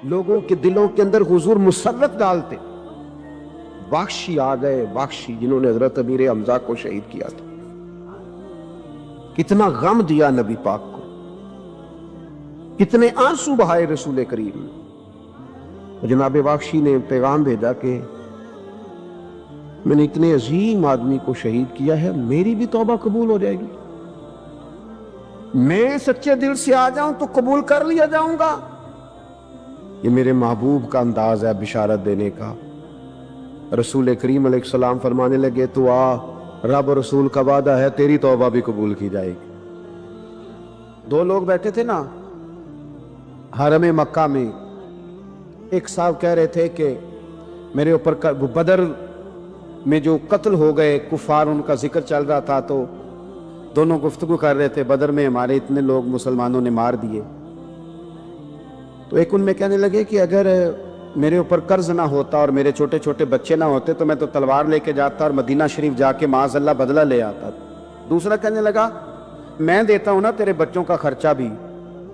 لوگوں کے دلوں کے اندر حضور مسرت ڈالتے. بخشی آ گئے، بخشی جنہوں نے حضرت امیر حمزہ کو شہید کیا تھا. کتنا غم دیا نبی پاک کو، کتنے آنسو بہائے رسول کریم نے. جناب بخشی نے پیغام بھیجا کہ میں نے اتنے عظیم آدمی کو شہید کیا ہے، میری بھی توبہ قبول ہو جائے گی. میں سچے دل سے آ جاؤں تو قبول کر لیا جاؤں گا. یہ میرے محبوب کا انداز ہے بشارت دینے کا. رسول کریم علیہ السلام فرمانے لگے تو آ، رب رسول کا وعدہ ہے تیری توبہ بھی قبول کی جائے گی. دو لوگ بیٹھے تھے نا حرم مکہ میں. ایک صاحب کہہ رہے تھے کہ میرے اوپر بدر میں جو قتل ہو گئے کفار، ان کا ذکر چل رہا تھا، تو دونوں گفتگو کر رہے تھے بدر میں ہمارے اتنے لوگ مسلمانوں نے مار دیے. تو ایک ان میں کہنے لگے کہ اگر میرے اوپر قرض نہ ہوتا اور میرے چھوٹے چھوٹے بچے نہ ہوتے تو میں تو تلوار لے کے جاتا اور مدینہ شریف جا کے معاذ اللہ بدلہ لے آتا. دوسرا کہنے لگا میں دیتا ہوں نا تیرے بچوں کا خرچہ بھی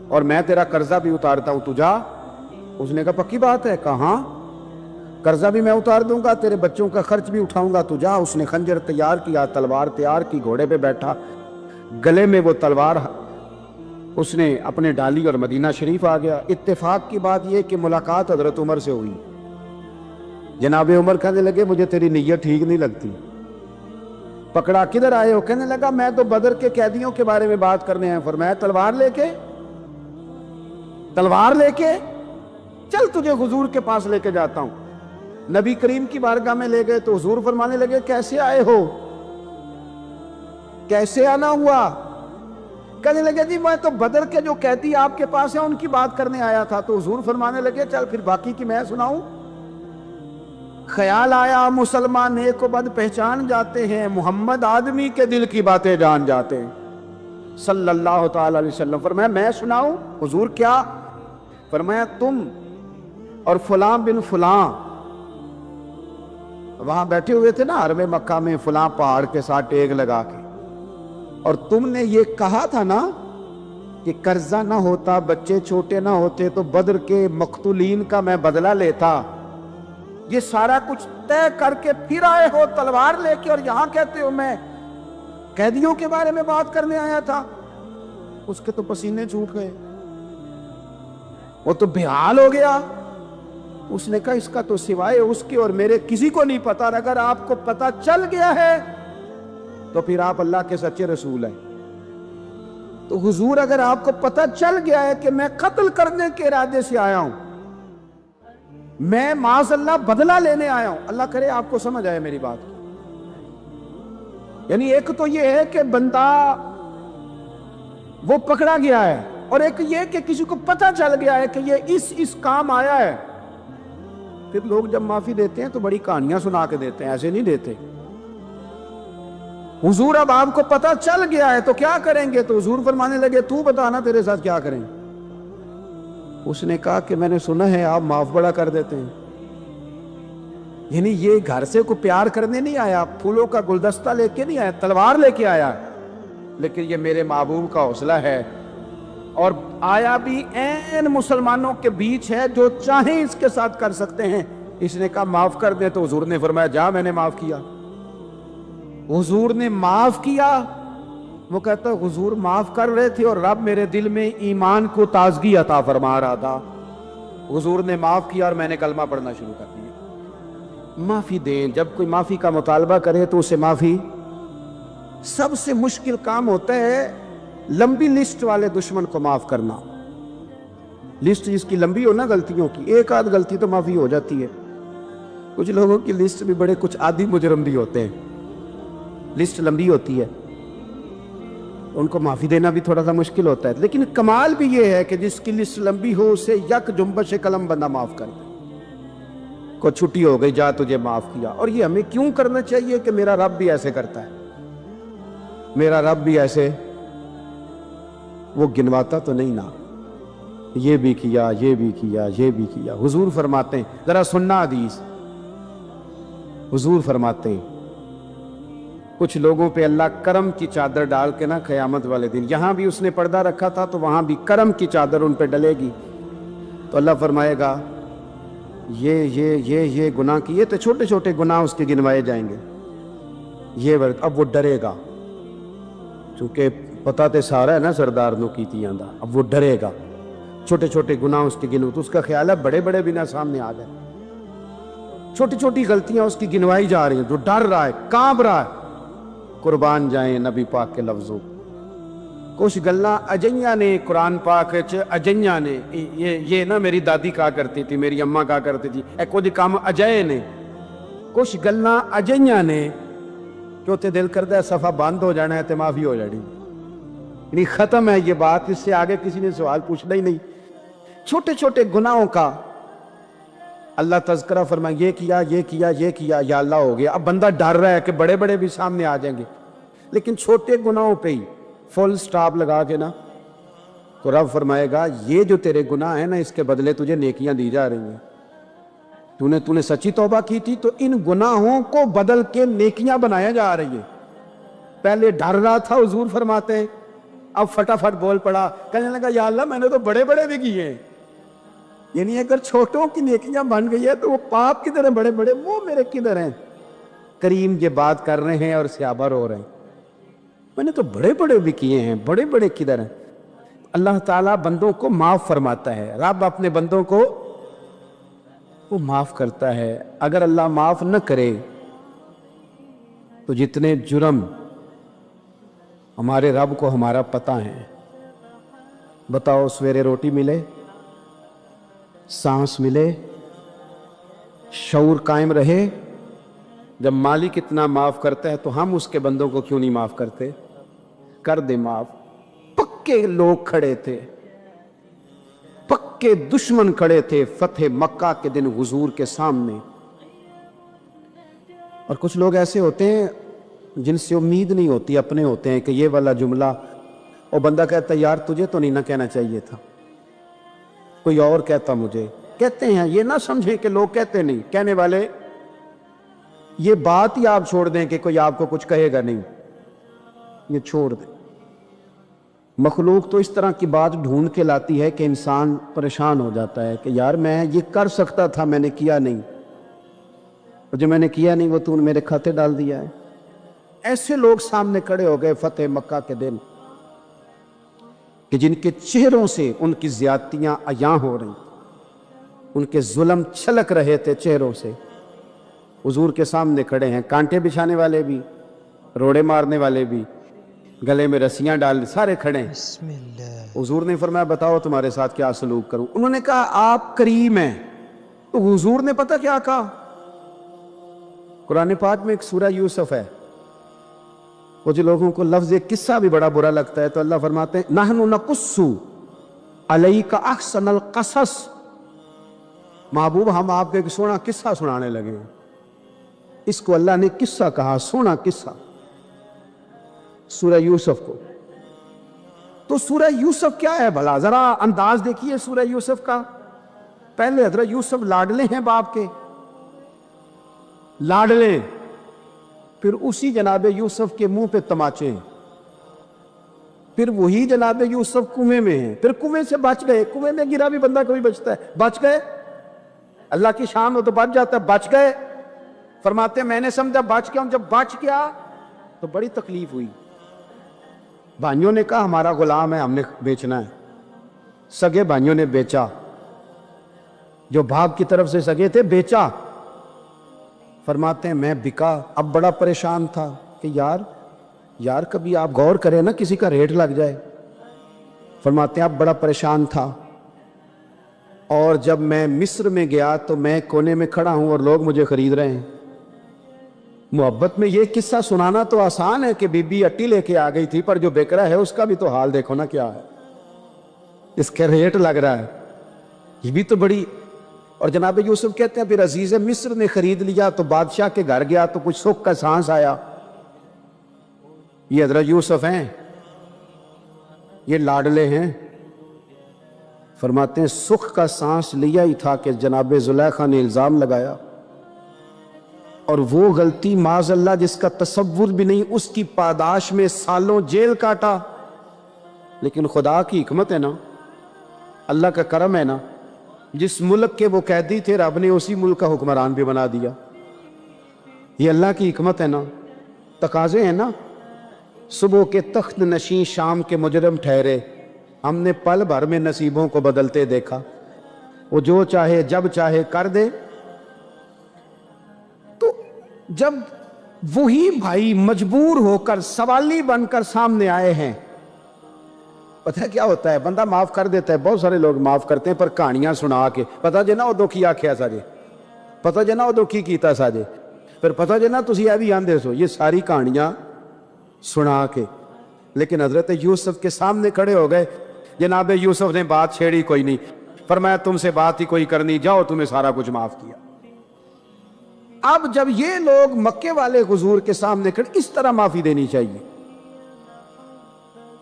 اور میں تیرا قرضہ بھی اتارتا ہوں، تو جا. اس نے کہا پکی بات ہے؟ کہاں، قرضہ بھی میں اتار دوں گا، تیرے بچوں کا خرچ بھی اٹھاؤں گا، تو جا. اس نے خنجر تیار کیا، تلوار تیار کی، گھوڑے پہ بیٹھا، گلے میں وہ تلوار اس نے اپنے ڈالی اور مدینہ شریف آ گیا. اتفاق کی بات یہ کہ ملاقات حضرت عمر سے ہوئی. جناب عمر کہنے لگے مجھے تیری نیت ٹھیک نہیں لگتی. پکڑا کدھر آئے ہو؟ کہنے لگا میں تو بدر کے قیدیوں کے بارے میں بات کرنے ہیں. فرمایا تلوار لے کے چل تجھے حضور کے پاس لے کے جاتا ہوں. نبی کریم کی بارگاہ میں لے گئے تو حضور فرمانے لگے کیسے آئے ہو، کیسے آنا ہوا؟ کہنے لگے جی میں تو بدر کے جو قیدی آپ کے پاس ہیں ان کی بات کرنے آیا تھا. تو حضور فرمانے لگے چل پھر باقی کی میں سناؤں. خیال آیا مسلمان نیک و بد پہچان جاتے ہیں، محمد آدمی کے دل کی باتیں جان جاتے ہیں صلی اللہ تعالی علیہ وسلم. فرمایا میں سناؤں؟ حضور کیا؟ فرمایا تم اور فلاں بن فلاں وہاں بیٹھے ہوئے تھے نا حرم مکہ میں فلاں پہاڑ کے ساتھ ٹیک لگا کے، اور تم نے یہ کہا تھا نا کہ قرضہ نہ ہوتا، بچے چھوٹے نہ ہوتے تو بدر کے مقتولین کا میں بدلہ لیتا. یہ سارا کچھ طے کر کے پھر آئے ہو تلوار لے کے، اور یہاں کہتے ہو میں قیدیوں کے بارے میں بات کرنے آیا تھا. اس کے تو پسینے چھوٹ گئے، وہ تو بےحال ہو گیا. اس نے کہا اس کا تو سوائے اس کے اور میرے کسی کو نہیں پتا، اگر آپ کو پتا چل گیا ہے تو پھر آپ اللہ کے سچے رسول ہیں. تو حضور اگر آپ کو پتا چل گیا ہے کہ میں قتل کرنے کے ارادے سے آیا ہوں، میں معاذ اللہ بدلہ لینے آیا ہوں، اللہ کرے آپ کو سمجھ آئے میری بات. یعنی ایک تو یہ ہے کہ بندہ وہ پکڑا گیا ہے، اور ایک یہ کہ کسی کو پتا چل گیا ہے کہ یہ اس کام آیا ہے. پھر لوگ جب معافی دیتے ہیں تو بڑی کہانیاں سنا کے دیتے ہیں، ایسے نہیں دیتے. حضور اب آپ کو پتا چل گیا ہے تو کیا کریں گے؟ تو حضور فرمانے لگے تو بتانا تیرے ساتھ کیا کریں. اس نے کہا کہ میں نے سنا ہے آپ معاف بڑا کر دیتے ہیں. یعنی یہ گھر سے کوئی پیار کرنے نہیں آیا، پھولوں کا گلدستہ لے کے نہیں آیا، تلوار لے کے آیا، لیکن یہ میرے محبوب کا حوصلہ ہے. اور آیا بھی این مسلمانوں کے بیچ ہے، جو چاہیں اس کے ساتھ کر سکتے ہیں. اس نے کہا معاف کر دیں، تو حضور نے فرمایا جا میں نے معاف کیا. حضور نے معاف کیا. وہ کہتا ہے حضور معاف کر رہے تھے اور رب میرے دل میں ایمان کو تازگی عطا فرما رہا تھا. حضور نے معاف کیا اور میں نے کلمہ پڑھنا شروع کر دیا. معافی دیں، جب کوئی معافی کا مطالبہ کرے تو اسے معافی. سب سے مشکل کام ہوتا ہے لمبی لسٹ والے دشمن کو معاف کرنا. لسٹ جس کی لمبی ہو نا غلطیوں کی، ایک آدھ غلطی تو معافی ہو جاتی ہے. کچھ لوگوں کی لسٹ بھی بڑے کچھ عادی مجرم بھی ہوتے ہیں، لسٹ لمبی ہوتی ہے، ان کو معافی دینا بھی تھوڑا سا مشکل ہوتا ہے. لیکن کمال بھی یہ ہے کہ جس کی لسٹ لمبی ہو اسے یک جنبش قلم بندہ معاف کر دے. کو چھٹی ہو گئی، جا تجھے معاف کیا. اور یہ ہمیں کیوں کرنا چاہیے کہ میرا رب بھی ایسے کرتا ہے، میرا رب بھی ایسے وہ گنواتا تو نہیں نا، یہ بھی کیا، یہ بھی کیا، یہ بھی کیا. حضور فرماتے ہیں، ذرا سننا حدیث. حضور فرماتے ہیں کچھ لوگوں پہ اللہ کرم کی چادر ڈال کے نا قیامت والے دن، یہاں بھی اس نے پردہ رکھا تھا تو وہاں بھی کرم کی چادر ان پہ ڈلے گی. تو اللہ فرمائے گا یہ گناہ کیے تو چھوٹے چھوٹے گناہ اس کے گنوائے جائیں گے. اب وہ ڈرے گا، چونکہ پتہ تے سارا ہے نا سردار نو کیتیاں دا. اب وہ ڈرے گا، چھوٹے چھوٹے گناہ اس کے گنو تو اس کا خیال ہے بڑے بڑے بنا سامنے آ گئے. چھوٹی چھوٹی غلطیاں اس کی گنوائی جا رہی ہیں، جو ڈر رہا ہے، کانپ رہا ہے. قربان جائیں نبی پاک کے لفظوں. کچھ گلاں اجیاں نے قرآن پاک اجیاں نے، یہ نا میری دادی کہا کرتی تھی، میری اماں کہا کرتی تھی، اے کچھ کام اجائے نے. کچھ گلاں اجیاں نے کہ اتنے دل کرتا ہے صفحہ بند ہو جانا ہے تو معافی ہو جانی، یعنی ختم ہے یہ بات، اس سے آگے کسی نے سوال پوچھنا ہی نہیں. چھوٹے چھوٹے گناہوں کا اللہ تذکرہ فرمائے، یہ کیا یہ کیا یہ کیا، یا اللہ ہو گیا. اب بندہ ڈر رہا ہے کہ بڑے بڑے بھی سامنے آ جائیں گے، لیکن چھوٹے گناہوں پہ ہی فل سٹاپ لگا کے نا تو رب فرمائے گا یہ جو تیرے گناہ ہیں نا اس کے بدلے تجھے نیکیاں دی جا رہی ہیں. تو نے سچی توبہ کی تھی تو ان گناہوں کو بدل کے نیکیاں بنایا جا رہی ہے. پہلے ڈر رہا تھا، حضور فرماتے ہیں، اب فٹافٹ بول پڑا، کہنے لگا یا اللہ میں نے تو بڑے بڑے بھی کیے ہیں. یعنی اگر چھوٹوں کی نیکیاں بن گئی ہے تو وہ پاپ کدھر ہیں بڑے بڑے، وہ میرے کدھر ہیں. کریم یہ بات کر رہے ہیں اور صحابہ رو رہے ہیں، میں نے تو بڑے بڑے بھی کیے ہیں، بڑے بڑے کدھر ہیں. اللہ تعالیٰ بندوں کو معاف فرماتا ہے. رب اپنے بندوں کو وہ معاف کرتا ہے. اگر اللہ معاف نہ کرے تو جتنے جرم ہمارے رب کو ہمارا پتہ ہے. بتاؤ سویرے روٹی ملے، سانس ملے، شعور قائم رہے، جب مالک اتنا معاف کرتا ہے تو ہم اس کے بندوں کو کیوں نہیں معاف کرتے؟ کر دے معاف. پکے لوگ کھڑے تھے، پکے دشمن کھڑے تھے فتح مکہ کے دن حضور کے سامنے. اور کچھ لوگ ایسے ہوتے ہیں جن سے امید نہیں ہوتی، اپنے ہوتے ہیں کہ یہ والا جملہ، اور بندہ کہتا ہے یار تجھے تو نہیں نہ کہنا چاہیے تھا، کوئی اور کہتا مجھے. کہتے ہیں یہ نہ سمجھیں کہ لوگ کہتے نہیں، کہنے والے یہ بات ہی آپ چھوڑ دیں کہ کوئی آپ کو کچھ کہے گا نہیں، یہ چھوڑ دیں. مخلوق تو اس طرح کی بات ڈھونڈ کے لاتی ہے کہ انسان پریشان ہو جاتا ہے کہ یار میں یہ کر سکتا تھا، میں نے کیا نہیں، اور جو میں نے کیا نہیں وہ تو نے میرے کھاتے ڈال دیا ہے. ایسے لوگ سامنے کھڑے ہو گئے فتح مکہ کے دن کہ جن کے چہروں سے ان کی زیادتیاں عیاں ہو رہی، ان کے ظلم چھلک رہے تھے چہروں سے. حضور کے سامنے کھڑے ہیں، کانٹے بچھانے والے بھی، روڑے مارنے والے بھی، گلے میں رسیاں ڈال سارے کھڑے ہیں. بسم اللہ. حضور نے فرمایا بتاؤ تمہارے ساتھ کیا سلوک کروں؟ انہوں نے کہا آپ کریم ہیں. تو حضور نے پتہ کیا کہا؟ قرآن پاک میں ایک سورہ یوسف ہے، وہ جو لوگوں کو لفظ ایک قصہ بھی بڑا برا لگتا ہے تو اللہ فرماتے ہیں نحن نقص علیک احسن القصص. محبوب ہم آپ کو ایک سونا قصہ سنانے لگے ہیں. اس کو اللہ نے قصہ کہا، سونا قصہ، سورہ یوسف کو. تو سورہ یوسف کیا ہے بھلا؟ ذرا انداز دیکھیے سورہ یوسف کا. پہلے حضرت یوسف لاڈلے ہیں باپ کے، لاڈلے، پھر اسی جناب یوسف کے منہ پہ تماچے ہیں، پھر وہی جناب یوسف کنویں میں ہیں، پھر کنویں سے بچ گئے. کنویں میں گرا بھی بندہ کبھی بچتا ہے، بچ گئے. اللہ کی شان ہو تو بچ جاتا ہے، بچ گئے. فرماتے ہیں میں نے سمجھا بچ گیا ہوں، جب بچ گیا تو بڑی تکلیف ہوئی. بھائیوں نے کہا ہمارا غلام ہے، ہم نے بیچنا ہے. سگے بھائیوں نے بیچا، جو باپ کی طرف سے سگے تھے بیچا. فرماتے ہیں میں بکا. اب بڑا پریشان تھا کہ یار کبھی آپ غور کریں نا کسی کا ریٹ لگ جائے. فرماتے ہیں اب بڑا پریشان تھا، اور جب میں مصر میں گیا تو میں کونے میں کھڑا ہوں اور لوگ مجھے خرید رہے ہیں. محبت میں یہ قصہ سنانا تو آسان ہے کہ بی بی اٹی لے کے آ گئی تھی، پر جو بک رہا ہے اس کا بھی تو حال دیکھو نا کیا ہے، اس کا ریٹ لگ رہا ہے. یہ بھی تو بڑی. اور جناب یوسف کہتے ہیں پھر عزیز مصر نے خرید لیا تو بادشاہ کے گھر گیا تو کچھ سکھ کا سانس آیا. یہ حضرت یوسف ہیں، یہ لاڈلے ہیں. فرماتے ہیں سکھ کا سانس لیا ہی تھا کہ جناب زلیخا نے الزام لگایا، اور وہ غلطی معاذ اللہ جس کا تصور بھی نہیں، اس کی پاداش میں سالوں جیل کاٹا. لیکن خدا کی حکمت ہے نا، اللہ کا کرم ہے نا، جس ملک کے وہ قیدی تھے رب نے اسی ملک کا حکمران بھی بنا دیا. یہ اللہ کی حکمت ہے نا, تقاضے ہیں نا. صبح کے تخت نشین شام کے مجرم ٹھہرے, ہم نے پل بھر میں نصیبوں کو بدلتے دیکھا. وہ جو چاہے جب چاہے کر دے. تو جب وہی بھائی مجبور ہو کر سوالی بن کر سامنے آئے ہیں, پتہ کیا ہوتا ہے, بندہ معاف کر دیتا ہے. بہت سارے لوگ معاف کرتے ہیں پر کہانیاں سنا کے, پتہ جنا وہ دکھی آکھیا ساجے, پتہ جنا وہ دکھی کیتا ساجے, پھر پتہ جنا تسی اے بھی آندے سو. یہ ساری کہانیاں سنا کے. لیکن حضرت یوسف کے سامنے کھڑے ہو گئے. جناب یوسف نے بات چھیڑی کوئی نہیں, فرمایا تم سے بات ہی کوئی کرنی, جاؤ تمہیں سارا کچھ معاف کیا. اب جب یہ لوگ مکے والے حضور کے سامنے کھڑے, اس طرح معافی دینی چاہیے.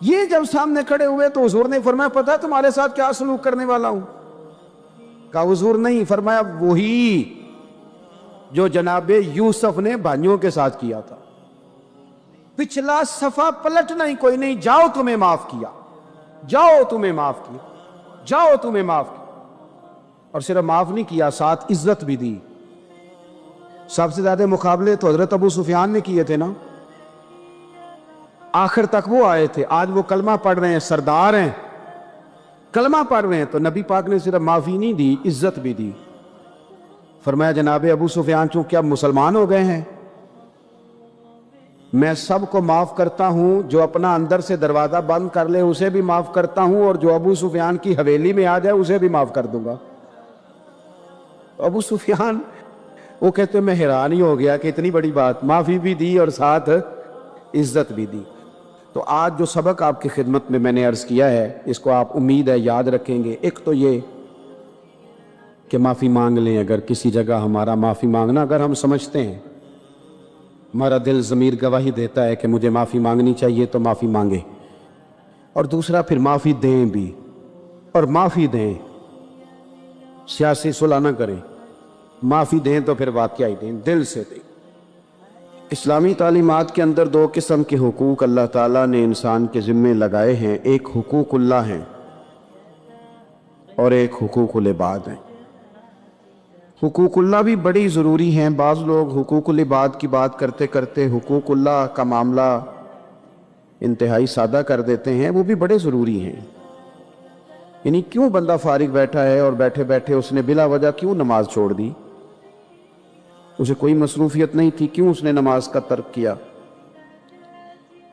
یہ جب سامنے کھڑے ہوئے تو حضور نے فرمایا پتہ تمہارے ساتھ کیا سلوک کرنے والا ہوں؟ کہا حضور نہیں. فرمایا وہی جو جناب یوسف نے بھائیوں کے ساتھ کیا تھا. پچھلا صفحہ پلٹنا ہی کوئی نہیں, جاؤ تمہیں معاف کیا, جاؤ تمہیں معاف کیا, جاؤ تمہیں معاف کیا. اور صرف معاف نہیں کیا, ساتھ عزت بھی دی. سب سے زیادہ مقابلے تو حضرت ابو سفیان نے کیے تھے نا, آخر تک وہ آئے تھے. آج وہ کلمہ پڑھ رہے ہیں, سردار ہیں, کلمہ پڑھ رہے ہیں, تو نبی پاک نے صرف معافی نہیں دی, عزت بھی دی. فرمایا جناب ابو سفیان چونکہ اب مسلمان ہو گئے ہیں, میں سب کو معاف کرتا ہوں. جو اپنا اندر سے دروازہ بند کر لے اسے بھی معاف کرتا ہوں, اور جو ابو سفیان کی حویلی میں آ جائے اسے بھی معاف کر دوں گا. ابو سفیان وہ کہتے ہیں میں حیران ہی ہو گیا کہ اتنی بڑی بات, معافی بھی دی اور ساتھ عزت بھی دی. تو آج جو سبق آپ کی خدمت میں نے عرض کیا ہے, اس کو آپ امید ہے یاد رکھیں گے. ایک تو یہ کہ معافی مانگ لیں. اگر کسی جگہ ہمارا معافی مانگنا اگر ہم سمجھتے ہیں, ہمارا دل ضمیر گواہی دیتا ہے کہ مجھے معافی مانگنی چاہیے, تو معافی مانگے. اور دوسرا پھر معافی دیں بھی, اور معافی دیں, سیاسی صلح نہ کریں. معافی دیں تو پھر واقعہ ہی دیں, دل سے دیں. اسلامی تعلیمات کے اندر دو قسم کے حقوق اللہ تعالیٰ نے انسان کے ذمے لگائے ہیں. ایک حقوق اللہ ہیں اور ایک حقوق العباد ہیں. حقوق اللہ بھی بڑی ضروری ہیں. بعض لوگ حقوق العباد کی بات کرتے کرتے حقوق اللہ کا معاملہ انتہائی سادہ کر دیتے ہیں. وہ بھی بڑے ضروری ہیں. یعنی کیوں بندہ فارغ بیٹھا ہے اور بیٹھے بیٹھے اس نے بلا وجہ کیوں نماز چھوڑ دی؟ اسے کوئی مصروفیت نہیں تھی, کیوں اس نے نماز کا ترک کیا؟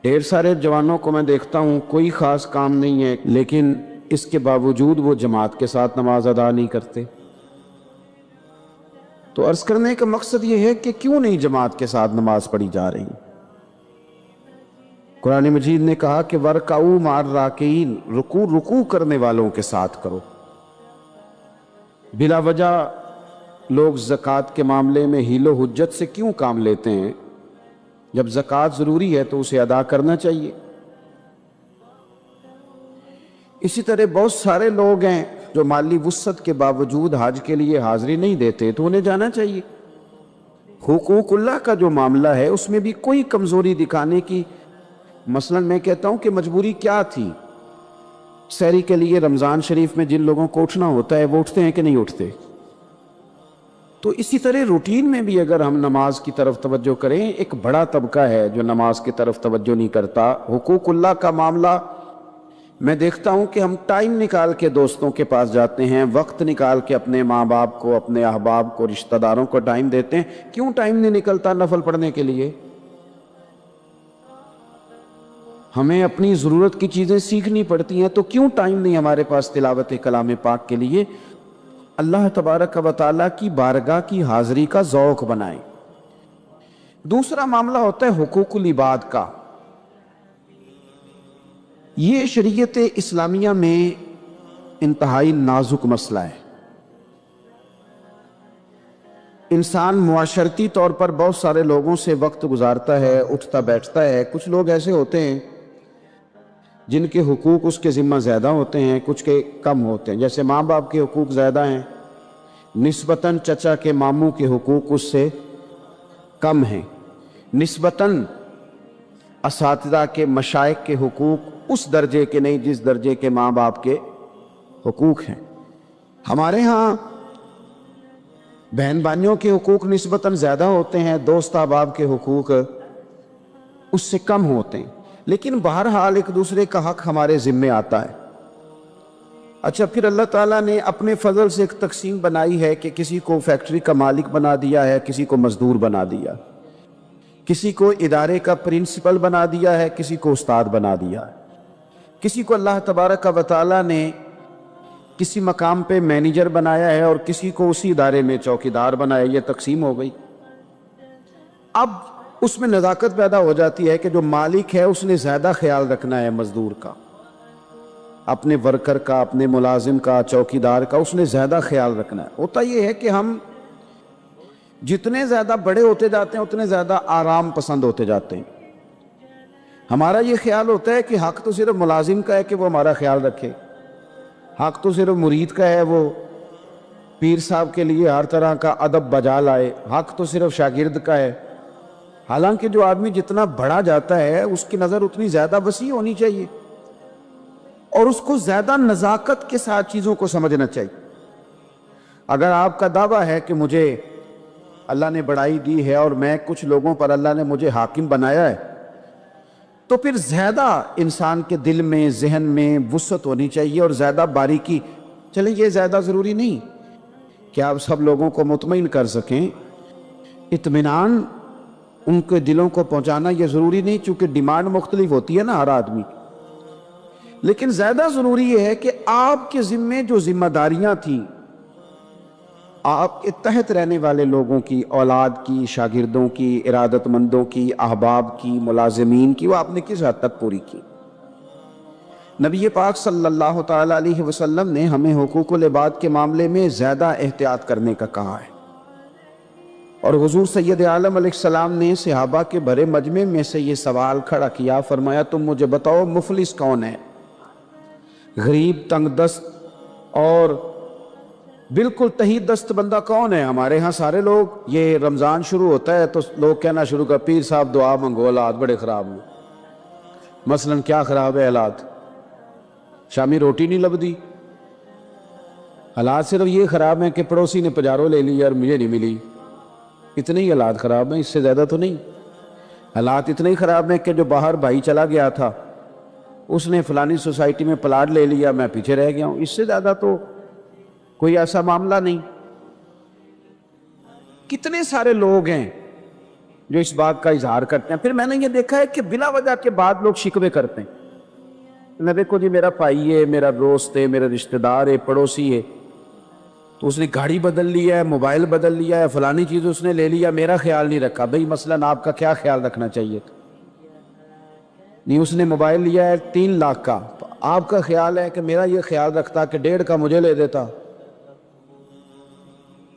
ڈھیر سارے جوانوں کو میں دیکھتا ہوں کوئی خاص کام نہیں ہے, لیکن اس کے باوجود وہ جماعت کے ساتھ نماز ادا نہیں کرتے. تو عرض کرنے کا مقصد یہ ہے کہ کیوں نہیں جماعت کے ساتھ نماز پڑھی جا رہی؟ قرآن مجید نے کہا کہ وَرْكَعُوا مَعَ الرَّاكِعِينَ, رکوع کرنے والوں کے ساتھ کرو. بلا وجہ لوگ زکوٰۃ کے معاملے میں حیل و حجت سے کیوں کام لیتے ہیں؟ جب زکوٰۃ ضروری ہے تو اسے ادا کرنا چاہیے. اسی طرح بہت سارے لوگ ہیں جو مالی وسعت کے باوجود حج کے لیے حاضری نہیں دیتے, تو انہیں جانا چاہیے. حقوق اللہ کا جو معاملہ ہے اس میں بھی کوئی کمزوری دکھانے کی, مثلا میں کہتا ہوں کہ مجبوری کیا تھی؟ سحری کے لیے رمضان شریف میں جن لوگوں کو اٹھنا ہوتا ہے وہ اٹھتے ہیں کہ نہیں اٹھتے؟ تو اسی طرح روٹین میں بھی اگر ہم نماز کی طرف توجہ کریں, ایک بڑا طبقہ ہے جو نماز کی طرف توجہ نہیں کرتا. حقوق اللہ کا معاملہ میں دیکھتا ہوں کہ ہم ٹائم نکال کے دوستوں کے پاس جاتے ہیں, وقت نکال کے اپنے ماں باپ کو, اپنے احباب کو, رشتہ داروں کو ٹائم دیتے ہیں. کیوں ٹائم نہیں نکلتا نفل پڑھنے کے لیے؟ ہمیں اپنی ضرورت کی چیزیں سیکھنی پڑتی ہیں, تو کیوں ٹائم نہیں ہمارے پاس تلاوت کلام پاک کے لیے؟ اللہ تبارک و تعالیٰ کی بارگاہ کی حاضری کا ذوق بنائیں. دوسرا معاملہ ہوتا ہے حقوق العباد کا. یہ شریعت اسلامیہ میں انتہائی نازک مسئلہ ہے. انسان معاشرتی طور پر بہت سارے لوگوں سے وقت گزارتا ہے, اٹھتا بیٹھتا ہے. کچھ لوگ ایسے ہوتے ہیں جن کے حقوق اس کے ذمہ زیادہ ہوتے ہیں, کچھ کے کم ہوتے ہیں. جیسے ماں باپ کے حقوق زیادہ ہیں, نسبتاً چچا کے ماموں کے حقوق اس سے کم ہیں, نسبتاً اساتذہ کے مشائخ کے حقوق اس درجے کے نہیں جس درجے کے ماں باپ کے حقوق ہیں. ہمارے ہاں بہن بھائیوں کے حقوق نسبتاً زیادہ ہوتے ہیں، دوست احباب کے حقوق اس سے کم ہوتے ہیں، لیکن بہرحال ایک دوسرے کا حق ہمارے ذمے آتا ہے۔ اچھا، پھر اللہ تعالیٰ نے اپنے فضل سے ایک تقسیم بنائی ہے کہ کسی کو فیکٹری کا مالک بنا دیا ہے، کسی کو مزدور بنا دیا، کسی کو ادارے کا پرنسپل بنا دیا ہے، کسی کو استاد بنا دیا ہے، کسی کو اللہ تبارک و تعالیٰ نے کسی مقام پہ مینیجر بنایا ہے اور کسی کو اسی ادارے میں چوکیدار بنایا۔ یہ تقسیم ہو گئی۔ اب اس میں نزاکت پیدا ہو جاتی ہے کہ جو مالک ہے اس نے زیادہ خیال رکھنا ہے مزدور کا، اپنے ورکر کا، اپنے ملازم کا، چوکیدار کا، اس نے زیادہ خیال رکھنا ہے۔ ہوتا یہ ہے کہ ہم جتنے زیادہ بڑے ہوتے جاتے ہیں اتنے زیادہ آرام پسند ہوتے جاتے ہیں۔ ہمارا یہ خیال ہوتا ہے کہ حق تو صرف ملازم کا ہے کہ وہ ہمارا خیال رکھے، حق تو صرف مرید کا ہے وہ پیر صاحب کے لیے ہر طرح کا ادب بجا لائے، حق تو صرف شاگرد کا ہے۔ حالانکہ جو آدمی جتنا بڑا جاتا ہے اس کی نظر اتنی زیادہ وسیع ہونی چاہیے اور اس کو زیادہ نزاکت کے ساتھ چیزوں کو سمجھنا چاہیے۔ اگر آپ کا دعویٰ ہے کہ مجھے اللہ نے بڑائی دی ہے اور میں کچھ لوگوں پر اللہ نے مجھے حاکم بنایا ہے، تو پھر زیادہ انسان کے دل میں، ذہن میں وسعت ہونی چاہیے اور زیادہ باریکی۔ چلیں، یہ زیادہ ضروری نہیں کہ آپ سب لوگوں کو مطمئن کر سکیں، اطمینان ان کے دلوں کو پہنچانا یہ ضروری نہیں، چونکہ ڈیمانڈ مختلف ہوتی ہے نا ہر آدمی، لیکن زیادہ ضروری یہ ہے کہ آپ کے ذمے جو ذمہ داریاں تھیں، آپ کے تحت رہنے والے لوگوں کی، اولاد کی، شاگردوں کی، ارادت مندوں کی، احباب کی، ملازمین کی، وہ آپ نے کس حد تک پوری کی۔ نبی پاک صلی اللہ تعالیٰ علیہ وسلم نے ہمیں حقوق العباد کے معاملے میں زیادہ احتیاط کرنے کا کہا ہے، اور حضور سید عالم علیہ السلام نے صحابہ کے بھرے مجمع میں سے یہ سوال کھڑا کیا، فرمایا تم مجھے بتاؤ مفلس کون ہے، غریب، تنگ دست اور بالکل تہی دست بندہ کون ہے؟ ہمارے ہاں سارے لوگ، یہ رمضان شروع ہوتا ہے تو لوگ کہنا شروع کر، پیر صاحب دعا منگو، حالات بڑے خراب ہیں۔ مثلا کیا خراب ہے حالات؟ شامی روٹی نہیں لبدی، حالات صرف یہ خراب ہیں کہ پڑوسی نے پجارو لے لی اور مجھے نہیں ملی، اتنے ہی حالات خراب ہیں، اس سے زیادہ تو نہیں۔ حالات اتنے ہی خراب ہیں کہ جو باہر بھائی چلا گیا تھا اس نے فلانی سوسائٹی میں پلاٹ لے لیا، میں پیچھے رہ گیا ہوں، اس سے زیادہ تو کوئی ایسا معاملہ نہیں۔ کتنے سارے لوگ ہیں جو اس بات کا اظہار کرتے ہیں۔ پھر میں نے یہ دیکھا ہے کہ بلا وجہ کے بعد لوگ شکوے کرتے ہیں، میں دیکھو جی میرا بھائی ہے، میرا دوست ہے، میرا رشتہ دار ہے، پڑوسی ہے، تو اس نے گاڑی بدل لیا ہے، موبائل بدل لیا ہے، فلانی چیز اس نے لے لیا، میرا خیال نہیں رکھا۔ بھئی مثلا آپ کا کیا خیال رکھنا چاہیے؟ نہیں، اس نے موبائل لیا ہے 3 لاکھ کا، آپ کا خیال ہے کہ میرا یہ خیال رکھتا کہ 1.5 کا مجھے لے دیتا،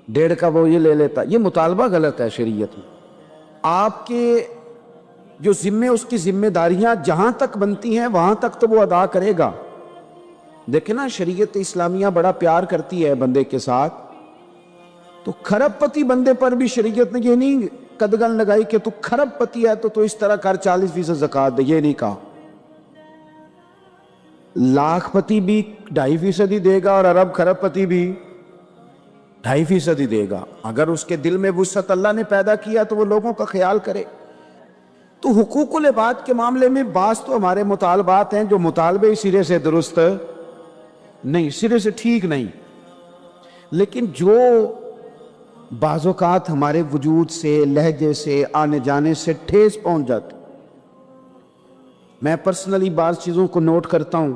1.5 کا وہ یہ لے لیتا۔ یہ مطالبہ غلط ہے شریعت میں۔ آپ کے جو ذمے، اس کی ذمہ داریاں جہاں تک بنتی ہیں وہاں تک تو وہ ادا کرے گا۔ دیکھیں نا، شریعت اسلامیہ بڑا پیار کرتی ہے بندے کے ساتھ، تو کھرب پتی بندے پر بھی شریعت نے یہ نہیں قدغن لگائی کہ تو کھرب پتی ہے تو اس طرح کر 40% زکوٰۃ دے، یہ نہیں کہا۔ لاکھ پتی بھی 2.5% ہی دے گا اور ارب کھرب پتی بھی 2.5% ہی دے گا۔ اگر اس کے دل میں وسعت اللہ نے پیدا کیا تو وہ لوگوں کا خیال کرے۔ تو حقوق العباد کے معاملے میں بعض تو ہمارے مطالبات ہیں جو مطالبے سرے سے درست نہیں، سرے سے ٹھیک نہیں، لیکن جو بعض اوقات ہمارے وجود سے، لہجے سے، آنے جانے سے ٹھیس پہنچ جاتی۔ میں پرسنلی بعض چیزوں کو نوٹ کرتا ہوں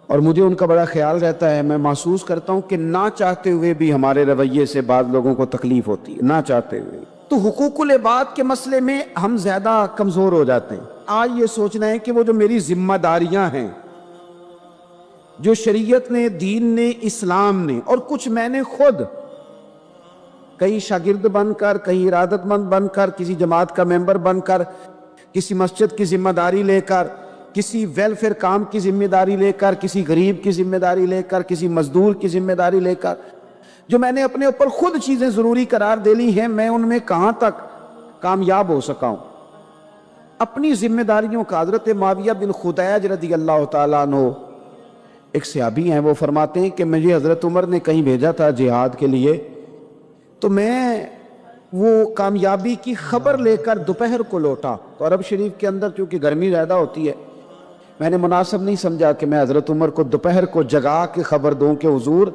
اور مجھے ان کا بڑا خیال رہتا ہے، میں محسوس کرتا ہوں کہ نہ چاہتے ہوئے بھی ہمارے رویے سے بعض لوگوں کو تکلیف ہوتی ہے، نہ چاہتے ہوئے۔ تو حقوق العباد کے مسئلے میں ہم زیادہ کمزور ہو جاتے ہیں۔ آج یہ سوچنا ہے کہ وہ جو میری ذمہ داریاں ہیں، جو شریعت نے، دین نے، اسلام نے، اور کچھ میں نے خود کئی شاگرد بن کر، کئی ارادت مند بن کر، کسی جماعت کا ممبر بن کر، کسی مسجد کی ذمہ داری لے کر، کسی ویلفیئر کام کی ذمہ داری لے کر، کسی غریب کی ذمہ داری لے کر، کسی مزدور کی ذمہ داری لے کر، جو میں نے اپنے اوپر خود چیزیں ضروری قرار دے لی ہیں، میں ان میں کہاں تک کامیاب ہو سکا ہوں۔ اپنی ذمہ داریوں کا حضرت معاویہ بن خدیج رضی اللہ تعالیٰ عنہ ایک صحابی ہیں، وہ فرماتے ہیں کہ مجھے حضرت عمر نے کہیں بھیجا تھا جہاد کے لیے، تو میں وہ کامیابی کی خبر لے کر دوپہر کو لوٹا، تو عرب شریف کے اندر چونکہ گرمی زیادہ ہوتی ہے، میں نے مناسب نہیں سمجھا کہ میں حضرت عمر کو دوپہر کو جگا کے خبر دوں کہ حضور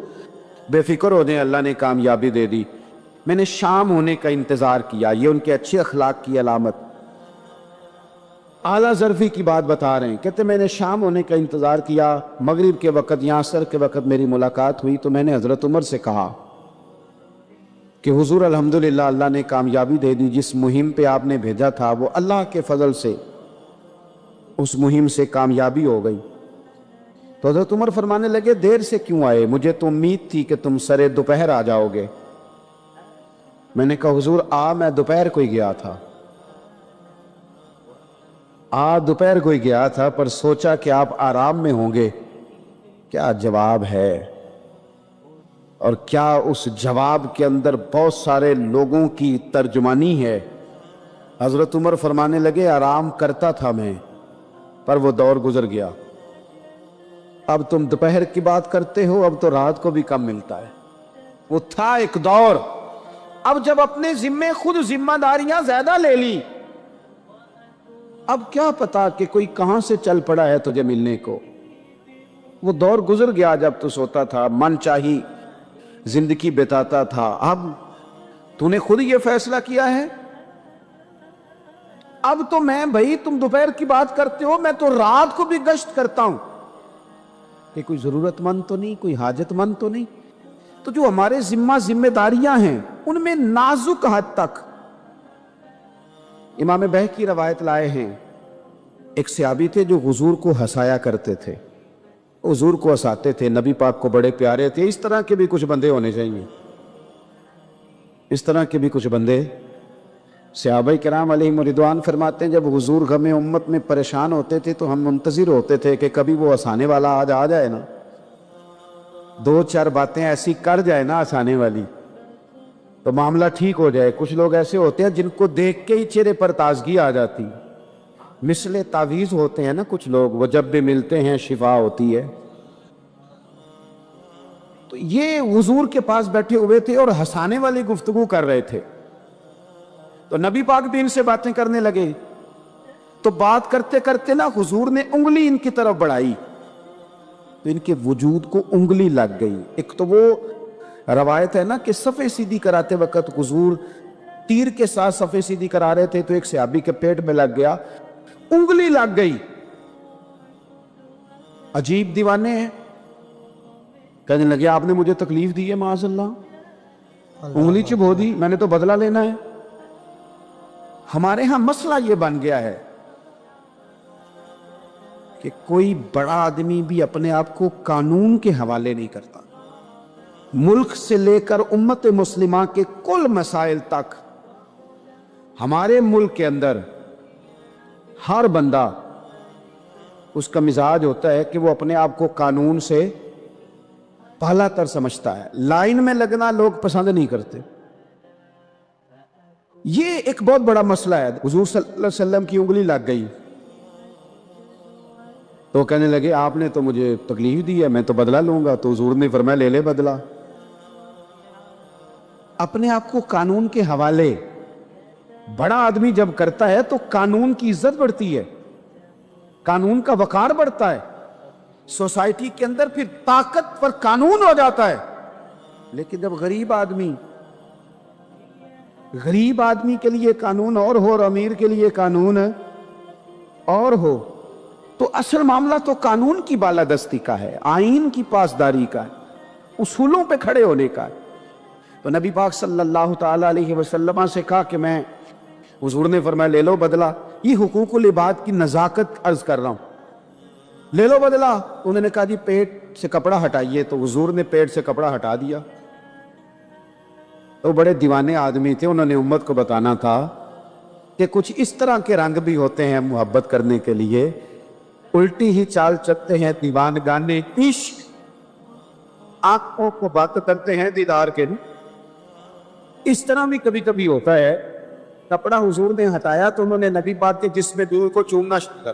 بے فکر ہو جائیں، اللہ نے کامیابی دے دی۔ میں نے شام ہونے کا انتظار کیا، یہ ان کے اچھے اخلاق کی علامت، اعلیٰ ظرفی کی بات بتا رہے ہیں، کہتے میں نے شام ہونے کا انتظار کیا، مغرب کے وقت یا عصر کے وقت میری ملاقات ہوئی، تو میں نے حضرت عمر سے کہا کہ حضور الحمدللہ اللہ نے کامیابی دے دی، جس مہم پہ آپ نے بھیجا تھا وہ اللہ کے فضل سے اس مہم سے کامیابی ہو گئی۔ تو حضرت عمر فرمانے لگے دیر سے کیوں آئے، مجھے تو امید تھی کہ تم سرے دوپہر آ جاؤ گے۔ میں نے کہا حضور میں دوپہر کو ہی گیا تھا، دوپہر کو ہی گیا تھا، پر سوچا کہ آپ آرام میں ہوں گے۔ کیا جواب ہے، اور کیا اس جواب کے اندر بہت سارے لوگوں کی ترجمانی ہے۔ حضرت عمر فرمانے لگے آرام کرتا تھا میں، پر وہ دور گزر گیا، اب تم دوپہر کی بات کرتے ہو، اب تو رات کو بھی کم ملتا ہے۔ وہ تھا ایک دور، اب جب اپنے ذمے خود ذمہ داریاں زیادہ لے لی، اب کیا پتا کہ کوئی کہاں سے چل پڑا ہے تجھے ملنے کو۔ وہ دور گزر گیا جب تو سوتا تھا، من چاہی زندگی بتاتا تھا، اب تو نے خود یہ فیصلہ کیا ہے، اب تو میں بھائی تم دوپہر کی بات کرتے ہو، میں تو رات کو بھی گشت کرتا ہوں کہ کوئی ضرورت مند تو نہیں، کوئی حاجت مند تو نہیں۔ تو جو ہمارے ذمہ داریاں ہیں ان میں نازک حد تک امام بہقی روایت لائے ہیں، ایک صحابی تھے جو حضور کو ہنسایا کرتے تھے، حضور کو ہنساتے تھے، نبی پاک کو بڑے پیارے تھے۔ اس طرح کے بھی کچھ بندے ہونے چاہیے، اس طرح کے بھی کچھ بندے۔ صحابہ کرام علیہم رضوان فرماتے ہیں جب حضور غم امت میں پریشان ہوتے تھے تو ہم منتظر ہوتے تھے کہ کبھی وہ ہنسانے والا آج آ جائے نا، دو چار باتیں ایسی کر جائے نا ہنسانے والی، تو معاملہ ٹھیک ہو جائے۔ کچھ لوگ ایسے ہوتے ہیں جن کو دیکھ کے ہی چہرے پر تازگی آ جاتی، مثل تعویذ ہوتے ہیں نا کچھ لوگ، وہ جب بھی ملتے ہیں شفا ہوتی ہے۔ تو یہ حضور کے پاس بیٹھے ہوئے تھے اور ہنسانے والی گفتگو کر رہے تھے، تو نبی پاک بھی ان سے باتیں کرنے لگے، تو بات کرتے کرتے نا حضور نے انگلی ان کی طرف بڑھائی، تو ان کے وجود کو انگلی لگ گئی۔ ایک تو وہ روایت ہے نا کہ صفے سیدھی کراتے وقت حضور تیر کے ساتھ صفے سیدھی کرا رہے تھے، تو ایک صحابی کے پیٹ میں لگ گیا، انگلی لگ گئی۔ عجیب دیوانے ہیں، کہنے لگے آپ نے مجھے تکلیف دی ہے، معاذ اللہ، انگلی چبھو دی، میں نے تو بدلہ لینا ہے۔ ہمارے ہاں مسئلہ یہ بن گیا ہے کہ کوئی بڑا آدمی بھی اپنے آپ کو قانون کے حوالے نہیں کرتا۔ ملک سے لے کر امت مسلمہ کے کل مسائل تک ہمارے ملک کے اندر ہر بندہ، اس کا مزاج ہوتا ہے کہ وہ اپنے آپ کو قانون سے پہلا تر سمجھتا ہے، لائن میں لگنا لوگ پسند نہیں کرتے۔ یہ ایک بہت بڑا مسئلہ ہے۔ حضور صلی اللہ علیہ وسلم کی انگلی لگ گئی، تو کہنے لگے آپ نے تو مجھے تکلیف دی ہے، میں تو بدلہ لوں گا، تو حضور نے فرمایا لے لے بدلہ۔ اپنے آپ کو قانون کے حوالے بڑا آدمی جب کرتا ہے تو قانون کی عزت بڑھتی ہے، قانون کا وقار بڑھتا ہے، سوسائٹی کے اندر پھر طاقت پر قانون ہو جاتا ہے۔ لیکن جب غریب آدمی کے لیے قانون اور ہو اور امیر کے لیے قانون اور ہو، تو اصل معاملہ تو قانون کی بالادستی کا ہے، آئین کی پاسداری کا ہے، اصولوں پہ کھڑے ہونے کا ہے۔ تو نبی پاک صلی اللہ تعالی علیہ وسلم سے کہا کہ میں، حضور نے فرمایا لے لو بدلہ، یہ حقوق العباد کی نزاکت عرض کر رہا ہوں، لے لو بدلہ۔ انہوں نے کہا جی پیٹ سے کپڑا ہٹائیے، تو حضور نے پیٹ سے کپڑا ہٹا دیا۔ تو بڑے دیوانے آدمی تھے، انہوں نے امت کو بتانا تھا کہ کچھ اس طرح کے رنگ بھی ہوتے ہیں محبت کرنے کے لیے، الٹی ہی چال چلتے ہیں دیوان گانے عشق، آنکھوں کو بات کرتے ہیں دیدار کے لیے۔ اس طرح بھی کبھی کبھی ہوتا ہے۔ کپڑا حضور نے ہٹایا تو انہوں نے نبی پاک کے جسم دور کو چومنا شروع کر،